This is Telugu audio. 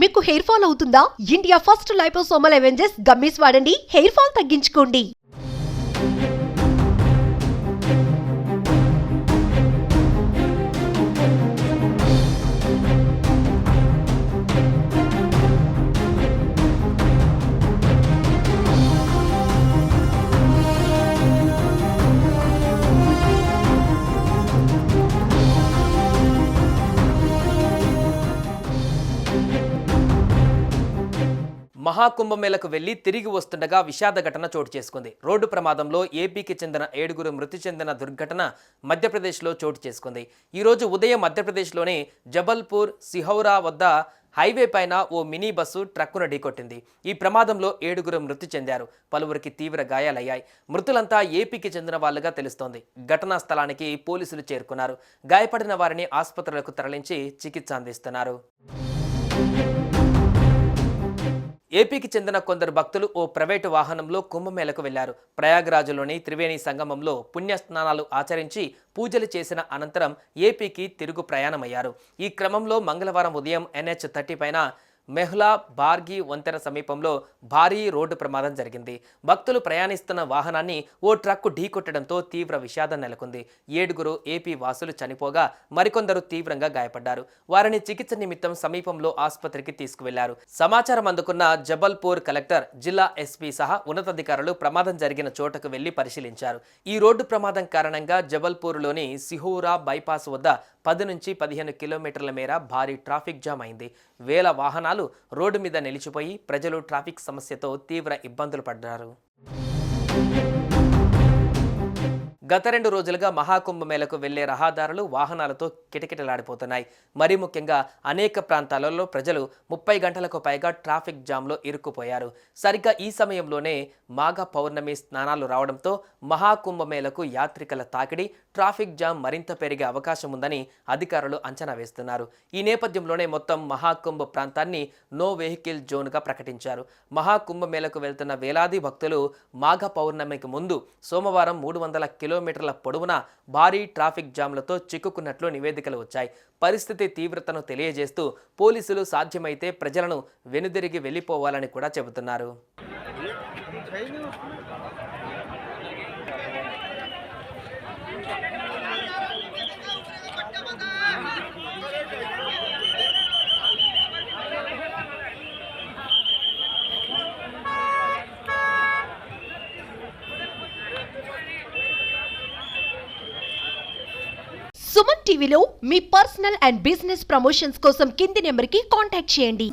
మీకు హెయిర్ ఫాల్ అవుతుందా? India first liposomal Avengers gummies వాడండి, హెయిర్ ఫాల్ తగ్గించుకోండి. మహాకుంభమేళకు వెళ్లి తిరిగి వస్తుండగా విషాద ఘటన చోటు చేసుకుంది. రోడ్డు ప్రమాదంలో ఏపీకి చెందిన 7 మృతి చెందిన దుర్ఘటన మధ్యప్రదేశ్లో చోటు చేసుకుంది. ఈరోజు ఉదయం మధ్యప్రదేశ్లోని జబల్పూర్ సిహౌరా వద్ద హైవే పైన ఓ మినీ బస్సు ట్రక్కును ఢీకొట్టింది. ఈ ప్రమాదంలో 7 మృతి చెందారు, పలువురికి తీవ్ర గాయాలయ్యాయి. మృతులంతా ఏపీకి చెందిన వాళ్లుగా తెలుస్తోంది. ఘటనా స్థలానికి పోలీసులు చేరుకున్నారు. గాయపడిన వారిని ఆసుపత్రులకు తరలించి చికిత్స అందిస్తున్నారు. ఏపీకి చెందిన కొందరు భక్తులు ఓ ప్రైవేటు వాహనంలో కుంభమేళకు వెళ్లారు. ప్రయాగ్రాజ్లోని త్రివేణి సంగమంలో పుణ్యస్నానాలు ఆచరించి పూజలు చేసిన అనంతరం ఏపీకి తిరుగు ప్రయాణమయ్యారు. ఈ క్రమంలో మంగళవారం ఉదయం NH-30 పైన మెహ్లా బార్గి వంతెన సమీపంలో భారీ రోడ్డు ప్రమాదం జరిగింది. భక్తులు ప్రయాణిస్తున్న వాహనాన్ని ఓ ట్రక్కు ఢీకొట్టడంతో తీవ్ర విషాదం నెలకొంది. 7 ఏపీ వాసులు చనిపోగా మరికొందరు తీవ్రంగా గాయపడ్డారు. వారిని చికిత్స నిమిత్తం సమీపంలో ఆసుపత్రికి తీసుకువెళ్లారు. సమాచారం అందుకున్న జబల్పూర్ కలెక్టర్, జిల్లా ఎస్పీ సహా ఉన్నతాధికారులు ప్రమాదం జరిగిన చోటకు వెళ్లి పరిశీలించారు. ఈ రోడ్డు ప్రమాదం కారణంగా జబల్పూర్లోని సిహౌరా బైపాస్ వద్ద 10 నుంచి 15 కిలోమీటర్ల మేర భారీ ట్రాఫిక్ జామ్ అయింది. వేల వాహనాలు రోడ్డు మీద నిలిచిపోయి ప్రజలు ట్రాఫిక్ సమస్యతో తీవ్ర ఇబ్బందులు పడ్డారు. గత 2 రోజులుగా మహాకుంభమేళకు వెళ్లే రహదారులు వాహనాలతో కిటకిటలాడిపోతున్నాయి. మరీ ముఖ్యంగా అనేక ప్రాంతాలలో ప్రజలు 30 గంటలకు పైగా ట్రాఫిక్ జామ్లో ఇరుక్కుపోయారు. సరిగ్గా ఈ సమయంలోనే మాఘ పౌర్ణమి స్నానాలు రావడంతో మహాకుంభమేళకు యాత్రికుల తాకిడి, ట్రాఫిక్ జామ్ మరింత పెరిగే అవకాశం ఉందని అధికారులు అంచనా వేస్తున్నారు. ఈ నేపథ్యంలోనే మొత్తం మహాకుంభ ప్రాంతాన్ని నో వెహికల్ జోన్గా ప్రకటించారు. మహాకుంభమేళకు వెళ్తున్న వేలాది భక్తులు మాఘ పౌర్ణమికి ముందు సోమవారం 300 కిలోమీటర్ల పొడవునా భారీ ట్రాఫిక్ జామ్లతో చిక్కుకున్నట్లు నివేదికలు వచ్చాయి. పరిస్థితి తీవ్రతను తెలియజేస్తూ పోలీసులు సాధ్యమైతే ప్రజలను వెనుదిరిగి వెళ్లిపోవాలని కూడా చెబుతున్నారు. సుమన్ టీవీలో మీ పర్సనల్ అండ్ బిజినెస్ ప్రమోషన్స్ కోసం కింది నెంబర్కి కాంటాక్ట్ చేయండి.